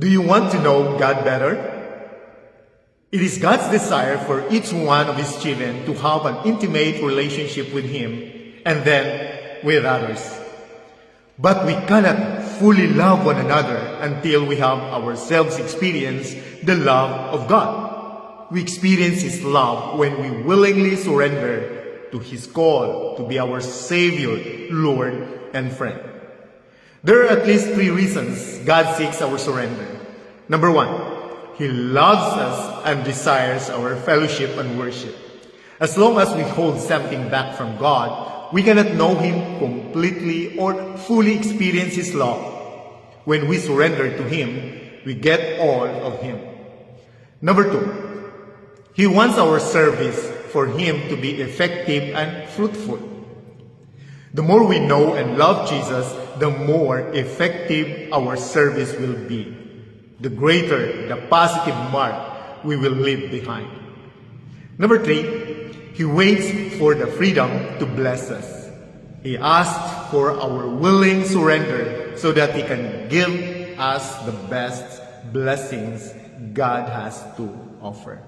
Do you want to know God better? It is God's desire for each one of His children to have an intimate relationship with Him and then with others. But we cannot fully love one another until we have ourselves experience the love of God. We experience His love when we willingly surrender to His call to be our Savior, Lord, and friend. There are at least 3 reasons God seeks our surrender. Number 1, He loves us and desires our fellowship and worship. As long as we hold something back from God, we cannot know Him completely or fully experience His love. When we surrender to Him, we get all of Him. Number 2, He wants our service for Him to be effective and fruitful. The more we know and love Jesus, the more effective our service will be. The greater the positive mark we will leave behind. Number 3, He waits for the freedom to bless us. He asks for our willing surrender so that He can give us the best blessings God has to offer.